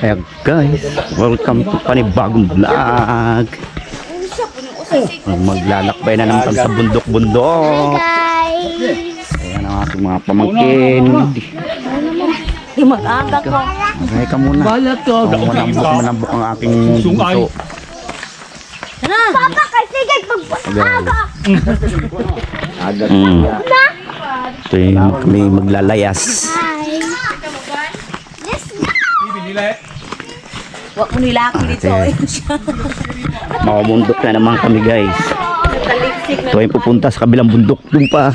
Kaya guys, welcome to panibagong vlog. Maglalakbay na naman kami sa bundok-bundok. Ayan ang aking mga pamangkin. Yung mag-aga ko. Magay ka muna. Manambok ang aking buso. Papa, kasi mag-aga. Ito yung kami maglalayas. Huwag mo nilaki dito. Makabundok na naman kami guys. Ito ay pupunta sa kabilang bundok. Doon pa.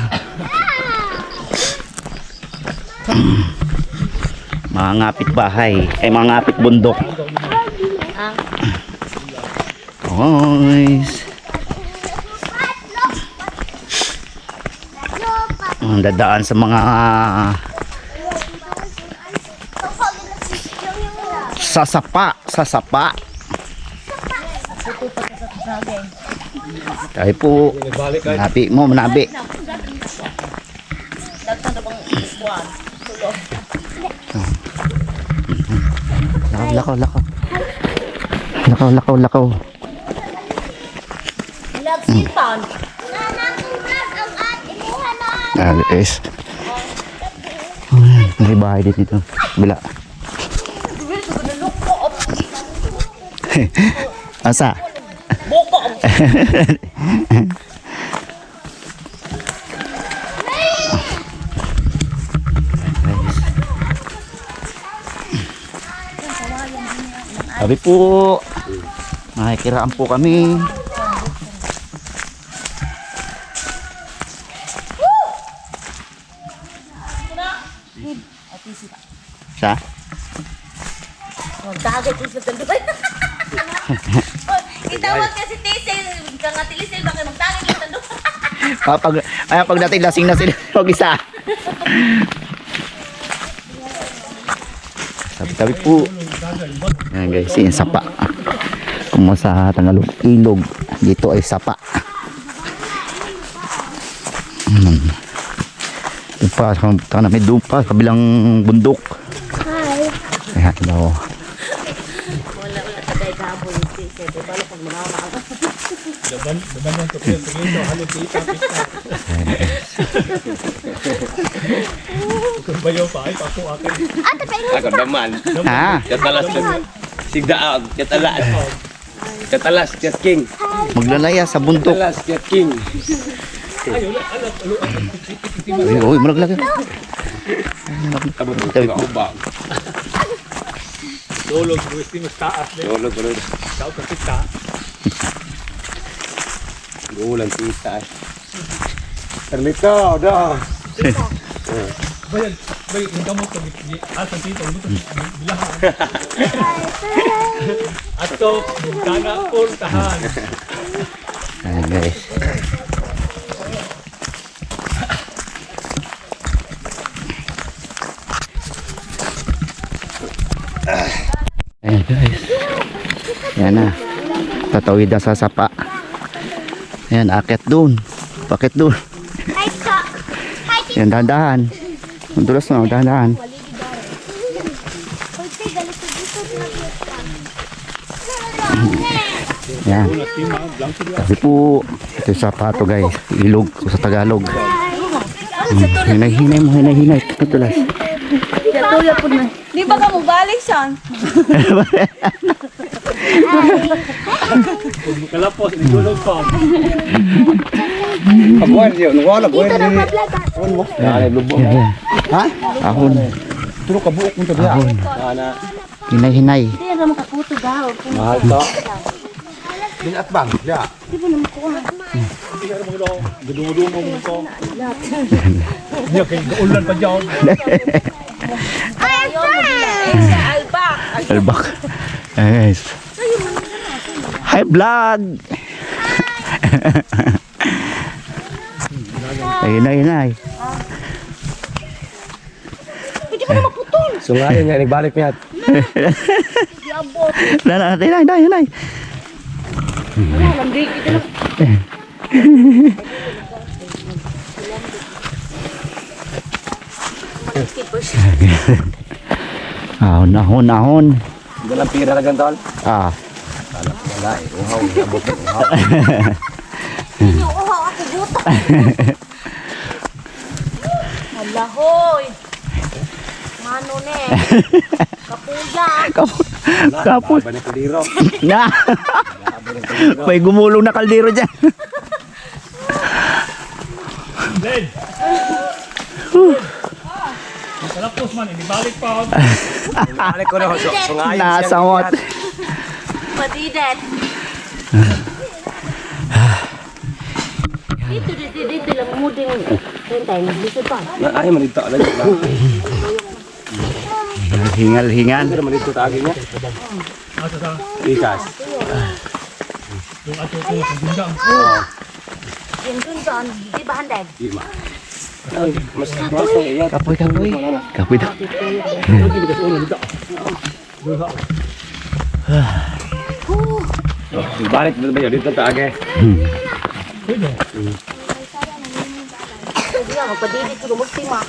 Mga ngapit bahay. Ay mga ngapit bundok. Guys. Ang dadaan sa mga sasapa. Tayo po. Manabi mo, manabi. Lakaw. Guys. May bahay dito. Bila. Asa? Boko. Sabi po, nakikiraan po kami. Sa? Magkagay ko sa tanduay. Itawag kasi Tisel. Ka nga Tisel, bakit magtagay ko sa tanduay? Pag natin lasing na sila, huwag isa. Sabi po. Yan guys, yung sapa. Kung sa Tagalog, ilog. Dito ay sapa. Doon pa, may doon pa, kabilang bundok. Ayan, no. Wala tagay gabon yung Tisel. Balo pag manawa ka. Daban yung tukil-tukil halos kita. Kung bayaw pa ay papo akin. Ako naman. Ah, Katalas sigdaag, katalas king. maglalaya sa bundok. Katalas king. Uy, malaglag. Sabi po. Ubang. Dolog gusto mo taas le. Dolog. Daw ka kita. Gulang kita. Terlito dah. Bayag yung gamot ko asan dito bilahan. Ato kana tahan. Ayan guys. Ayan guys. Ayan na. Tatawid na sa sapa. Ayan, akit dun. Pakit dun. Ayan, dahan-dahan. Madulas na, dahan-dahan. Ayan. Sabi po, ito yung sapato guys. Ilog sa Tagalog. Hinay-hinay mo, hinay-hinay. Madulas. Di ba ka mo balik siya? Kalapos dolog pa. Abuan yun, wala buwan ni. Dali lubong. Ayan. Ha? Ahon. Turo ka buok mo to dia. Ahon. Ana. Hinay-hinay. Hindi na makaputo daw. Mahal to. Binat bang, dia. Dudumo mo ko. Niya kay ulan pa diyan. Albak. Albak. Guys. Hi vlog. Hinay-hinay. Sungayon nga nagbalik niya. Hinay. Ahon. Dalang pira na ganito. Ah. Wala eh. Uhaw. Abot na uhaw. Hindi yung uhaw ako buta. Malahoy. Mano ne. Kapuya. Kapos. Laban ng kaldero. Na. May gumulong na kaldero dyan. Len! Kalapos man, ibalik pa. Balik ko na. Sungayon siya. Nasamot. Madidet. Dito lang muding rentay. Dito pa. Ay, manito. Hingal-hingal. Pero manito tagin niya. Asa sa Ikas. yung ato ko sa gundang. Yung dun doon. Di ba handag? Di ma. Mas ang iya. Kapoy. Kapoy daw. Balik mo ba yun? Dito taagi. Hindi nga, magpadidit ko lumultima.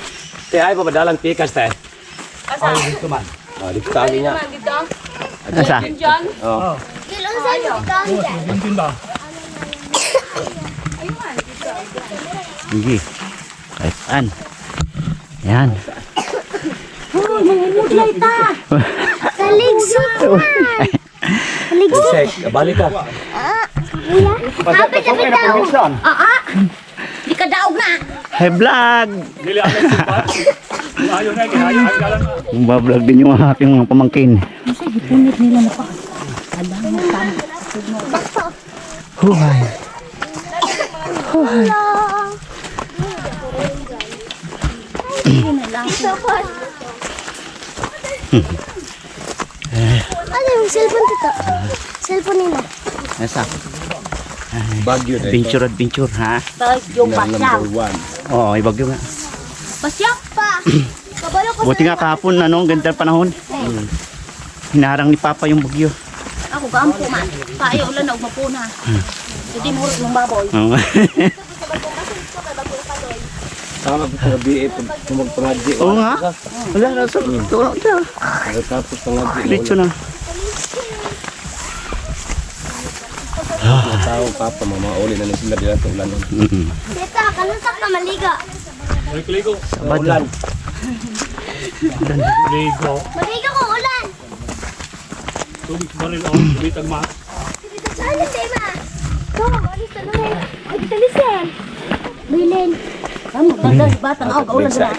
Te, ay pa madalang pikas te. Asa? Dito man. Dito taagi niya. Dito? Asa? Diyan? Oh. Kilong sa'yo. Oh, din ba? Sige. Kahit saan. Yan. Oh, mamumudlay ta. Taligsik na. Sek, balik ka. Kapit daw. Di ka daog na. Hey vlog! Dili ako sipat. Ayaw na, ayaw ang galang na. Bablog din yung aking mga pamangkin. Huhay. Ano yung cellphone dito? Cellphone nila. Nasa? Bagyo te. Adventure, ha? Tapos yung pasyaw. Number 1. Oo, may bagyo nga. Pasyaw? Pa, kabalo ko Buti nga kahapon, ano, ganda panahon. Hinarang ni Papa yung bagyo. Ako gampo man. Payo ulan na ugmapuna. Jadi murot ng baboy. Oo. Tama po sa BA pagpangadji. Oo nga. Wala na sa tulong ito. Tapos pangadji. Diretso na. Tao papa mamauli na sila dila sa ulan. Tita, kanusak ka maliga. Ligo. Ulan. Ligo. Maliga ko ulan. Tubig baril ako. Bitag ma. Saan yung tema? Ito, alis ka na. Ay, dito listen. Bilin. Kamu dadas batang ako kaulan na.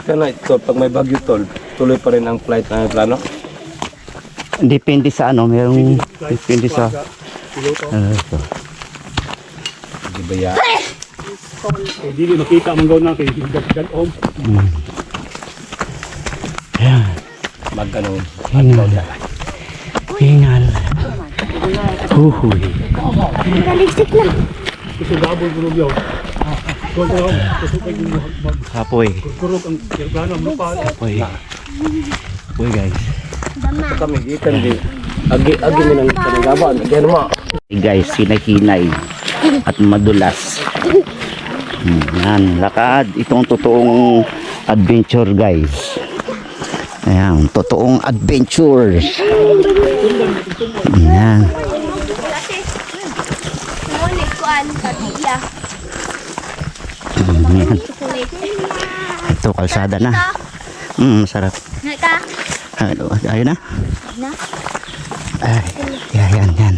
Kana ito pag may bagyo tol, tuloy pa rin ang flight na plano. Depende sa ano, merong depende sa ito. Di ba ya? Eh, dili makita man gawin na kay ganom. Ayan. Magkano? Hingal. Huhuy. Nalisik na. Gusto gabol ko yaw. Gusto kay Kapoy. kurog ang kirgana mo pa. Kapoy. Kapoy guys. Kami gikan di. Agi mi nang kanagaban. Diyan mo. Hey guys, hinay-hinay at madulas. Yan, lakad. Itong totoong adventure guys. Ayan, totoong adventure. Ayan. Ngunit kuan, pag-iya. Ayan. Ito, kalsada na. Masarap. Nga ka? Ayun na. Na? Ay, yan. Angel.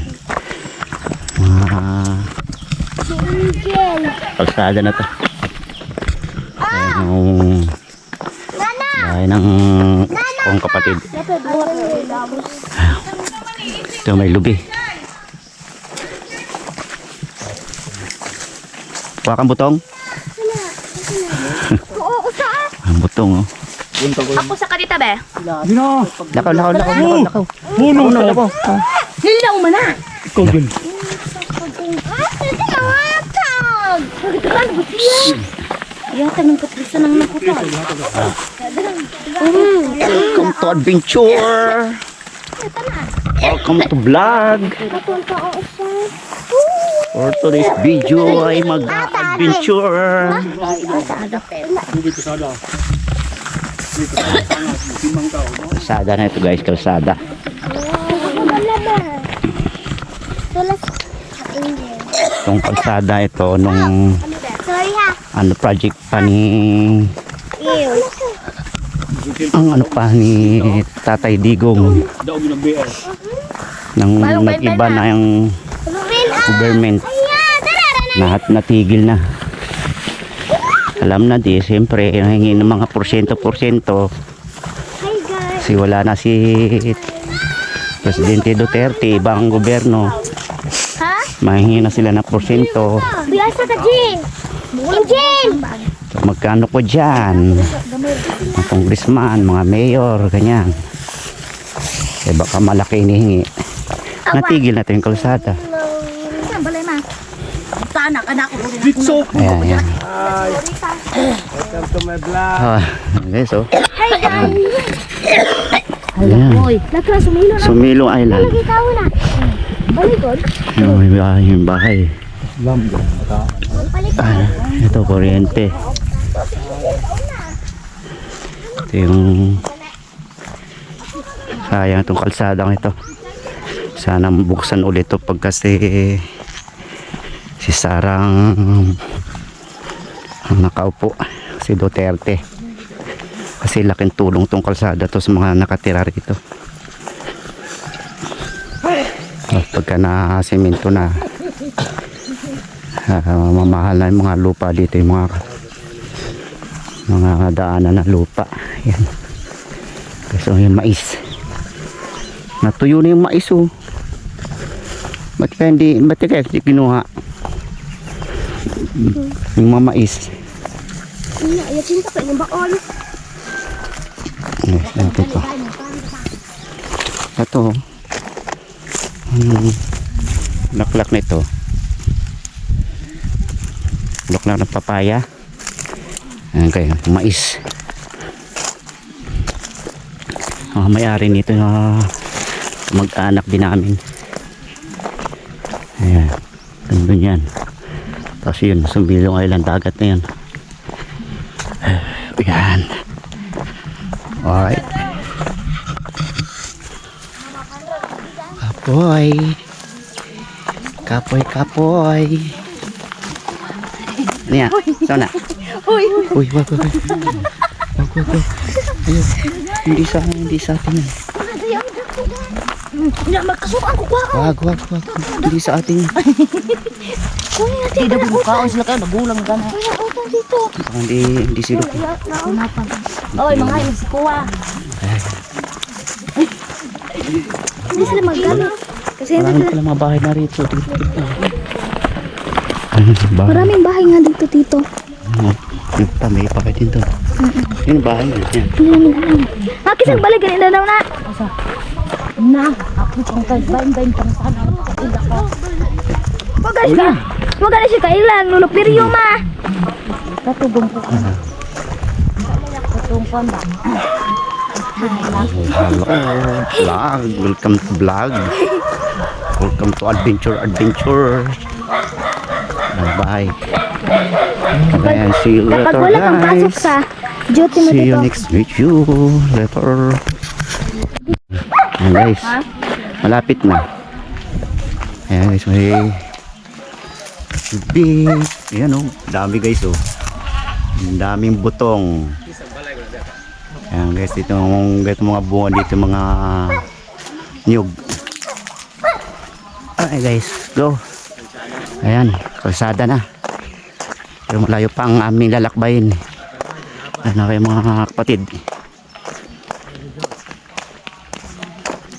Kalsada na to. Ayan, Nana! bahay ng kong kapatid. Ito may lubi. Kuha kang butong. Oo, usa. Ang butong, oh. Ako sa kadita be. Dino. Lakaw. Puno na ako. Hilaw man na. Ikaw din. Ito na matag. Yata ng katrisa ng naputal. Welcome to adventure. Welcome to vlog. For today's video ay mag-adventure. Tubig kasada. Kalsada na ito guys, kalsada. Tulas. Angel. Itong kalsada ito nung Sorry ha. ano project pa ni Ew. ang ano pa ni Tatay Digong Daog ng BR. nang nag-iba na yung government. Lahat natigil na. Alam na di, siyempre, hingi ng mga porsyento-porsyento. Hi guys. Kasi wala na si Presidente Duterte, ibang gobyerno. Ha? Mahingi na sila ng porsyento. Biasa ka, Jin. Jin. So, magkano po dyan? Mga congressman, mga mayor, ganyan. Eh baka malaki hinihingi. Natigil natin yung kalsada. Saan balay ma? Sana ka na ako. Bitso! Ayan, ayan. Welcome to my vlog. Ah, okay, so. Hi guys. Ayan. Nakla sumilo na. Sumilo Island. Lagi tao na. Balikod. Yung bahay. Lambda. Balikod. Ah, ito, kuryente. Ito yung sayang itong kalsadang ito. Sana buksan ulit ito pag kasi si Sarang ang nakaupo, si Duterte. Kasi laking tulong itong kalsada to sa mga nakatira rito. Pagka na semento na, mamahal na yung mga lupa dito, yung mga daanan na lupa. Yan. So yung mais, natuyo na yung mais oh. Ba't kaya hindi kinuha yung mga mais? Iya, cinta pa yung baon. Ito pa. Ito laklak na ito, laklak ng papaya. Ayan kayo, mais. May-ari nito na mag-anak din namin. Ayan, gandun yan. Tapos yun, Sumilong Island, dagat na yan. Ayan. Alright. Kapoy. Kapoy. Ano yan? Saan na? Uy, wag. Ayun. Hindi sa atin yan. Hindi magkasukan ko pa. Wag. Hindi sa atin yan. Hindi na bukaon sila kayo. Nagulang ka na. Dito. Baka hindi sila. Oy, mga yun si Kuwa. Hindi sila maggamit. Kasi Marami pala mga bahay na rito. maraming bahay nga dito, Tito. May pakit dito. Yun ang bahay yun. Yan. Kisang balik ganito daw na. Na, ako kung bain-bain pang sana. Wag na siya kailan. Lulupiryo ma. Katugong ko. Katugong ko ba? Vlog. Welcome to vlog. Welcome to adventure. Bye. Ayan, see you later Kapag wala kang pasok guys. sa duty mo See you dito. next video. Later. Ayan guys. Malapit na. Ayan guys, may big. Ayan oh. Dami guys oh. Ang daming butong. Ayan guys, dito mga bunga dito, mga nyug. Alright guys, go. Ayan, kalsada na. Pero malayo pa ang aming lalakbayin. Ano kayo mga kapatid?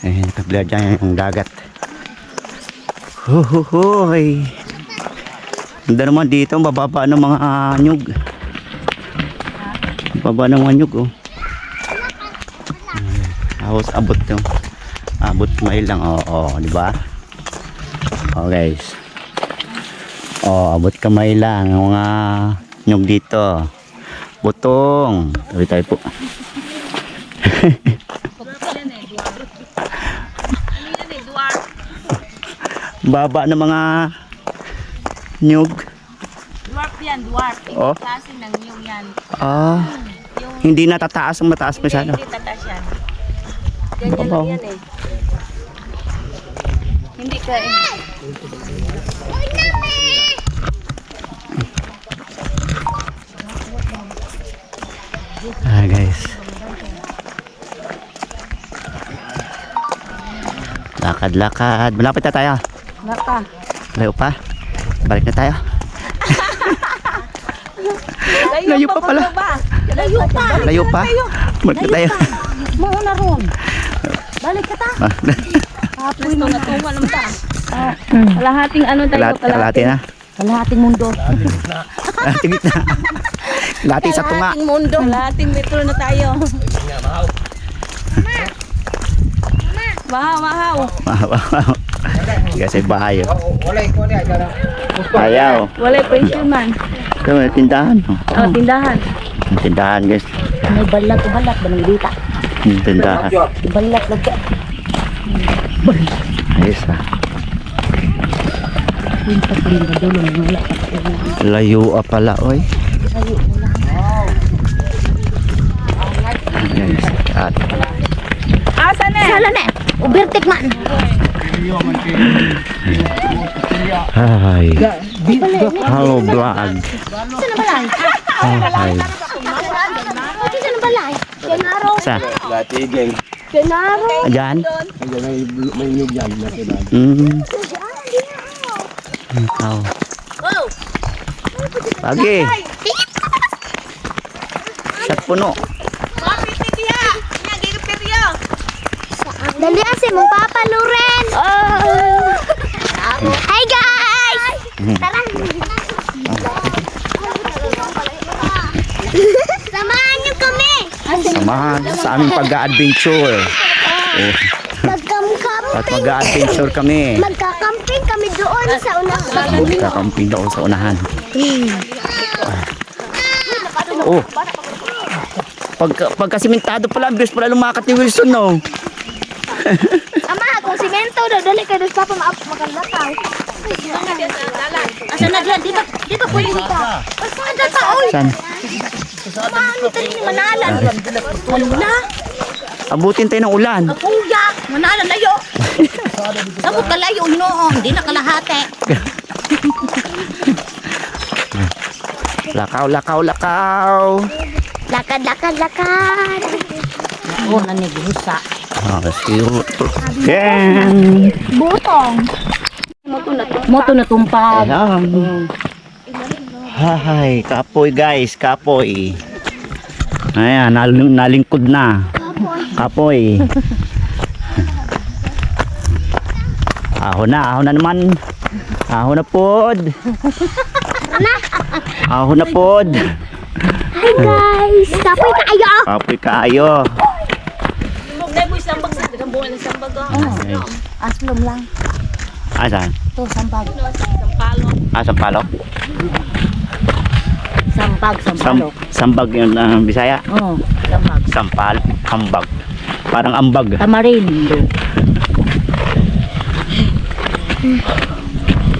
Ayan, kabila dyan yung dagat. Huhuhuy. Ganda naman dito, bababa ng mga nyug. Bababa ng mga nyug oh. Tapos abot yung mail lang di ba? Guys, abot kamay lang ang mga nyug dito, butong. Tabi po. Baba ng mga nyug. Dwarf yan, dwarf. Oh. Klase ng yung yan. Ah, Yung Hindi natataas ang mataas masyado. Hindi tataas yan. Ganyan lang yan eh. Hindi ka eh. Guys. Lakad-lakad. Malapit na tayo. Naka. Layo pa. Balik na tayo. Layo pa pala. Layo pa. Layo pa. Balik na tayo. Mauna ron. Balik ka ta. Apoy mga tunga naman ta. Kalahating ano tayo? Kalahati na. Kalahating mundo. Kalahati gitna. Kalahati sa tunga. Kalahating mundo. Kalahating metro na tayo. Mahaw. Kasi bahayo. Ayaw. Walay pressure man. Ito may tindahan. Oh, tindahan. Tindahan guys. May balat ba ng dita? Tindahan. Balat lagi. Ayos ah. Layo pala oy. Guys, at Asa na? Sala na. Ubertik man. hi. Hello vlog. Saan na balay? Hi. Saan na balay? Genaro. Sa? Latigeng. Genaro. Ayan. May nyug yan. Ikaw. Pagi. Sa puno. Dali asi mong Papa Loren. Hi guys. Tara. Samahan niyo kami. Samahan sa aming pag-adventure. At mag-adventure kami. Magkakamping kami doon sa unahan. Magkakamping daw sa unahan. Oh. Pagkasimentado pala, bilis pala lumakat ni Wilson, no? Ama, kung simento daw, dali kayo doon Papa makalataw. Asa na dyan? Di ba pwede dito? Saan na pa, oy? Saan? Samahan nito rin ni Manalan. Wala. Abutin tayo ng ulan. Kuya, Manalan layo. Ako kalayo noon, hindi na kalahati. Lakaw. Lakad. Oo, nanigusa. Cute. Ken. Butong. Moto na tumpag. Ayan. Hi, kapoy guys, kapoy. Ayan, nalingkod na. Kapoy. Ahon na naman. Ahon na pod. Ahon na pod. Hi guys. Kapoy kayo. Kapoy kaayo. Dahil po isang bag sa buwan ng sambag. Aslom lang. Asan? Ito, sambag. Sampalok. Sampalok? Sampalok. Sambag yun, Bisaya? Oo, sambag. Ambag. Parang ambag. Tamarindo.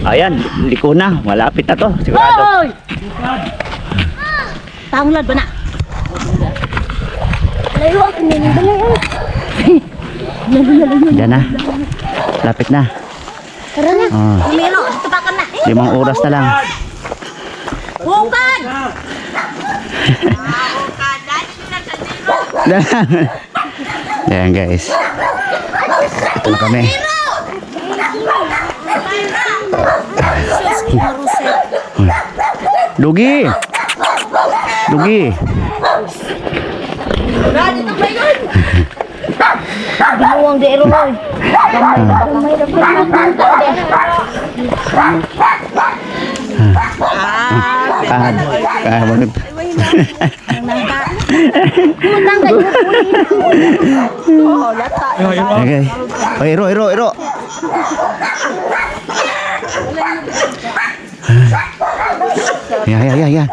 Ayan, liko na. Malapit na to. Sigurado. Hoy! Tanglad ba na? Layo ako nila. Diyan na. Lapit na. Tara na. Oh, Milo, tubakan na. 5 oras na lang. Bukan! Ayan guys. Ito na kami. Lugi. Binuwang de Eroy. Okay. Oh, iro. Ya.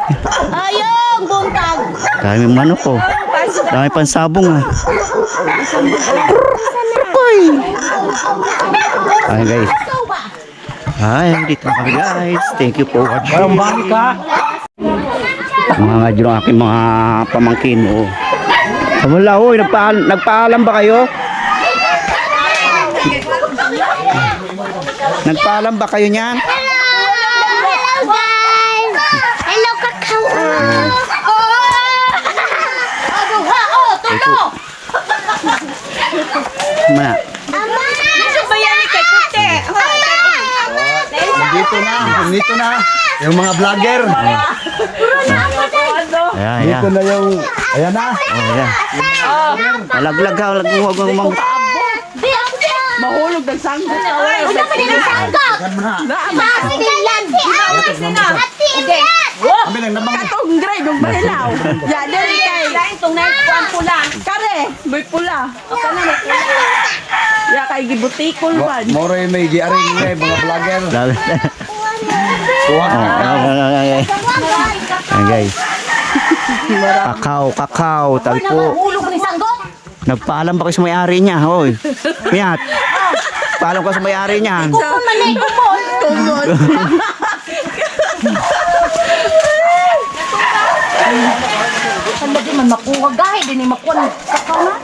Ayong buntag. Dami manok ko. Dami pansabong ah. Ay guys. Ay, dito na kami guys. Thank you for watching. Parang bangka. Mga dyan ang aking mga pamangkin. Oh. Wala, oy, nagpaalam ba kayo? Nagpaalam ba kayo niyan? Hello guys! Hello kakao! Tulo! Mana? Ama! Gusto ba yan kay Puti? Nandito na. Yung mga vlogger. Ayan, ayan. Dito na yung, ayan na. Oh, ayan. Malaglag ka, malaglag. Mahulog ng sanggot. Una pa din ang sangkot! Hati yan! Hati yan! Kami lang namang. Katong grade ng bahilaw. Ya, dali kay. Lain tong night ko ang pula. Kare, may pula. O kana may pula. Ya kay gibutikol man. Moro yung may giaring nila yung mga vlogger. Kuha. Ayan, guys. Kakao, talpo. Hulog ni sangkot! Nagpaalam ba kayo sa may-ari niya? Hoy, Miat. Paalam ka sa may-ari niya. Manay kumol! Tungod. Sanda di man makuha gahe din ni makuha ng kakao na.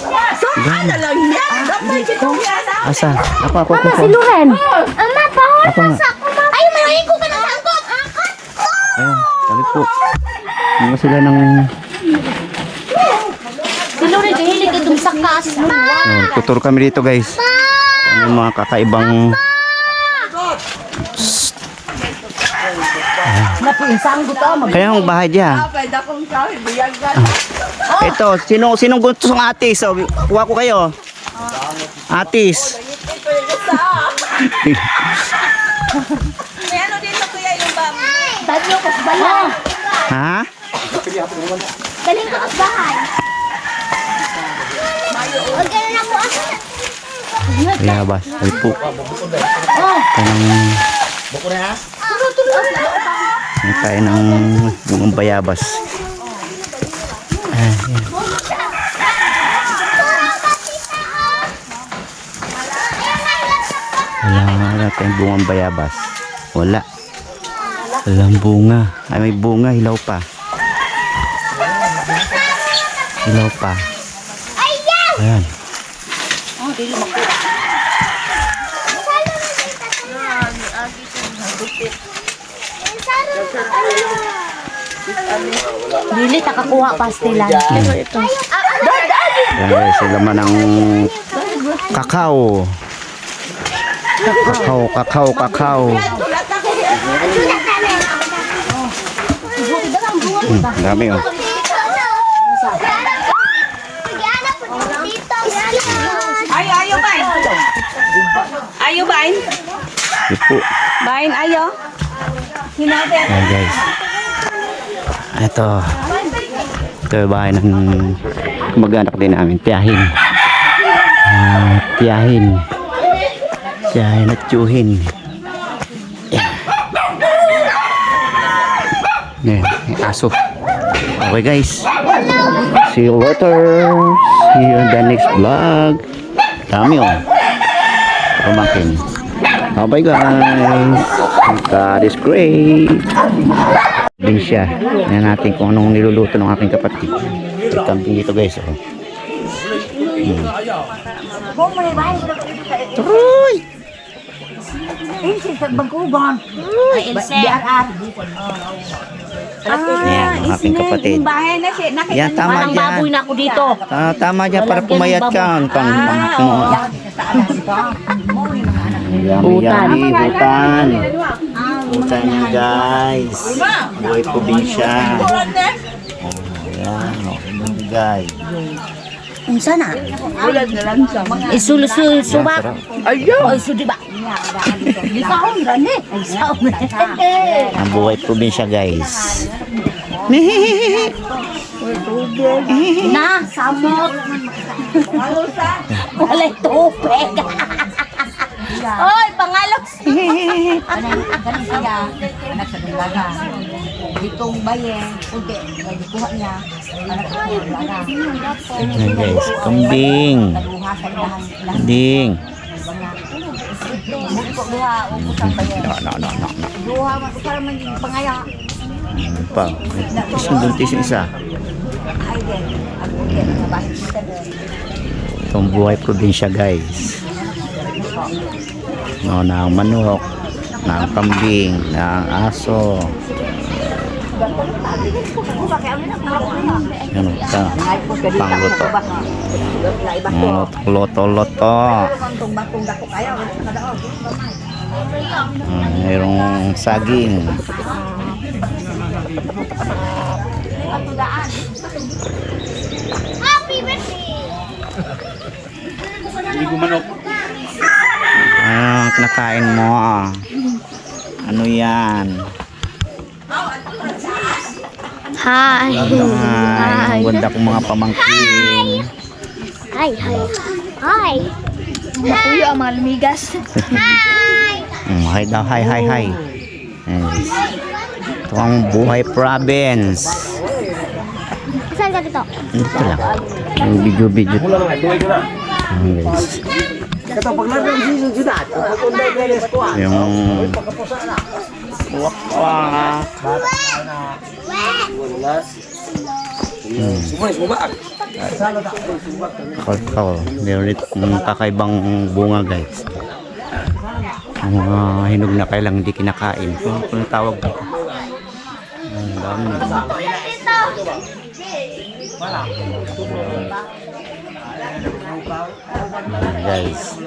Ano lang yan? Dapat ito yan. Asa? Ako. Luren! Ama, pahon Ako nga. sa ako ma! Ay, maraming ko ka ng sangkot! Angkat! Ayan, talpo. Mga sila ng... Si Luren, kahilig ka dun sa kas. Oh, tutur kami dito, guys. Ano yung mga kakaibang... Napuin sangkot ah, Kaya ang bahay diyan. Pwede akong sabi, biyagan. Ito, sinong gusto ng atis? So, kuha ko kayo. Atis. May ano dito kuya yung bami? Dali ko sa bahay. Ha? Daling ko sa bahay. Huwag ka na ako. Kaya ba? Talpo. Tayo ng bungang bayabas. Ayan. Wala tayong bungang bayabas. Wala. Walang bunga. Ay, may bunga. Hilaw pa. Hilaw pa. Ayan. Dili, takakuha pastilan. Ayan guys, sila man ang kakao. Kakao. Dami oh. Ayo, bain. Ayo, bain. Ipo. Bain, ayo. Hinabi. Ayan guys. Ito yung bahay ng mag-anak din namin. Tiyahin at tiyuhin. Yan, may aso. Okay guys, see you later. See you in the next vlog. Dami oh, pamangkin. Bye guys, God is great. Din siya. Tingnan natin kung anong niluluto ng aking kapatid. May kambing dito guys. Oh. Turoy! Ayan, ang aking kapatid. Bahay na siya. Yan, tama Parang baboy dyan. na ako dito. Tama dyan para pumayat ka. Yummy, hutan. Hutan yan guys. Buhay probinsya. Ayan, okay guys. Unsa na? Ulad na lang siya. Isulusul subak. Ayaw. Oy, sudi ba? Isaon gani. Isaon. Ang buhay probinsya guys. Na, samot. Walay tupeg. Oy, pangalos. Galing siya, anak sa dalaga. Ditong baye, kunti, kuha niya, anak sa dalaga. Ayan guys, kambing. Naluha sa ilahan, Kambing. Muli ko duha, upos ang baye. No. Duha, usara man yung pangaya. Ano pa? Tapos yung buntis yung isa. Ay, din. Ang buti, ang bahay kita doon. Itong buhay probinsya guys. No, ng manok, ng kambing, ng aso. Yan ito. Pangluto. Loto-loto. Mayroong saging. Happy birthday! Hindi ko manok. Ano kinakain mo? Ano yan? Hi! Ay, ang ganda kong mga pamangkin. Hi! Hi! Hi! Napuyo ang mga lumigas. Hi! Hi daw, hi. Yes. Ito ang buhay province. Saan ka dito? Ito lang. Yung video. Mula na nga, tuwag na. Guys. Kato, paglaro ng season sila. Pagkunday na yung squad. Yung wak. Sumay, sumabak. Kalkal. Meron itong kakaibang bunga guys. Ang mga hinog na kailang hindi kinakain. Kung tawag dito. Ang dami. Guys.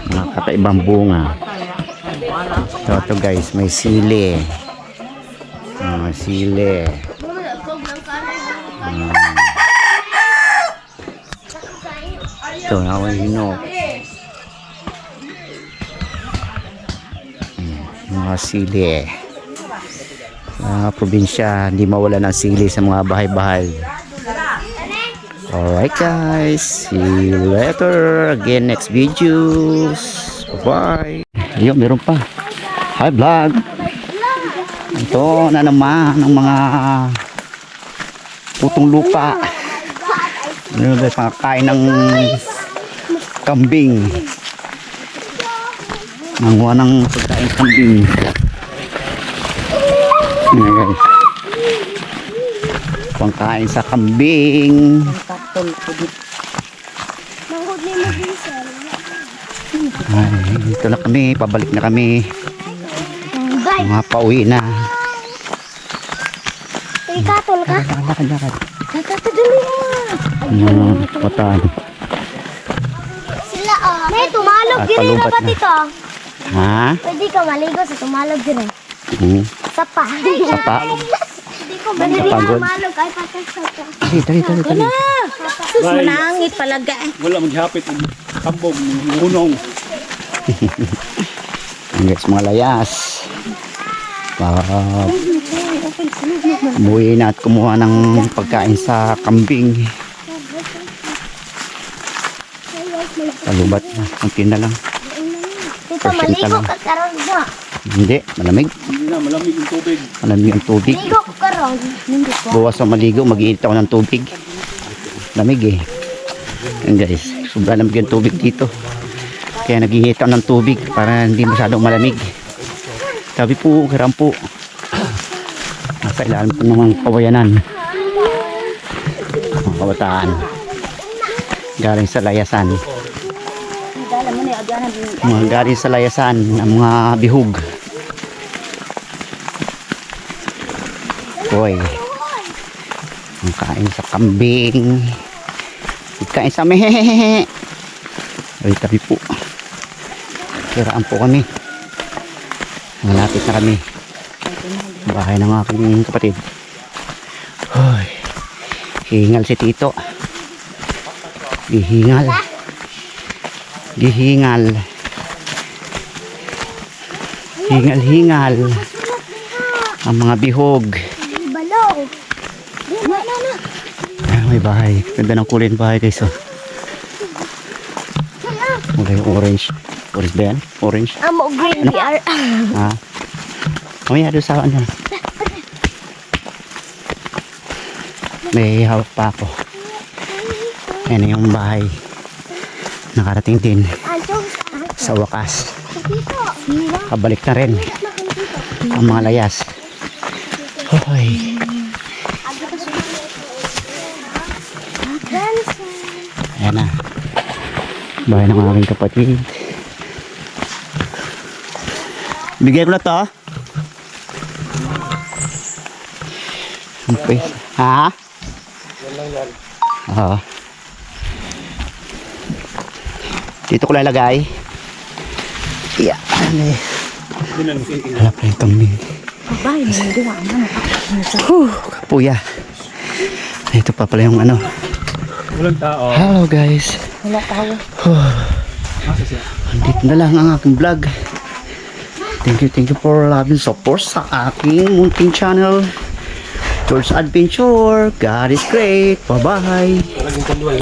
Mga kakaibang bunga. Ito guys, may sili. Sili. Ito, nawang hinog. Mga sili. Sa probinsya, hindi mawala ng sili sa mga bahay-bahay. Alright guys, see you later again next videos. Bye. Ayun, meron pa. Hi vlog. Ito na naman ang mga putong lupa. Ano ba pangkain ng kambing. Nanguha ng pagkain kambing. Ayan guys. Pangkain sa kambing. Manghod ni mo diesel. Ay, dito na kami, pabalik na kami. Guys, Mga pauwi na. ikatol ka? Lakad. Kakatadali mo. Patan. Sila may tumalog At din palumpat dapat na. ito. Ha? Pwede ka maligo sa tumalog din. Sapa. Sapa. Hindi ko ba hindi Pagod. tumalog ay patay sa ito. Tali. Sus, manangit palaga. Wala maghapit ang kambog, ngunong. Ang guys, mga layas. Umuwi na at kumuha ng pagkain sa kambing. Palubat na. Kunti na lang. Dito maligo ka karon ba? Hindi, malamig. Hindi na, malamig yung tubig. Malamig ang tubig. Ligo ka karon. Hindi ko. Buwas sa maligo, mag-iinit ako ng tubig. Lamig eh. Yan guys, sobrang lamig ang tubig dito. Kaya nag-iinit ako ng tubig para hindi masyadong malamig. Sabi po, karam po. Nasa ilalim po ng kawayanan. Mga kabataan. Galing sa layasan. Mga galing sa layasan ng mga bihog. Boy. Ang kain sa kambing. Kain sa mehehehe. Ay, tabi po. Kiraan po kami. Malapit na kami. Bahay ng aking kapatid. Ay, hingal si Tito. Gihingal. Hingal. Ang mga bihog. Balaw. Na. Ah, may bahay. Ganda ng kulay ng bahay guys. Oh. Kulay orange. Orange ba yan? Orange. Amo green PR. Ha? Mamaya doon sa ano. May hawak pa ako. Yan na yung bahay. Nakarating din sa wakas. Kabalik na rin ang mga layas. Hoy. Ayan na. Bahay ng aking kapatid. Bigay ko na to. Okay. Ha? Oo. Dito ko lalagay. Yeah. Wala pa yung kambing. Bahay, may gawa na. Kapuya. Ito pa pala yung ano. Walang tao. Hello guys. Wala tao. Andito na lang ang aking vlog. Thank you for loving support sa aking munting channel. George Adventure. God is great. Bye bye.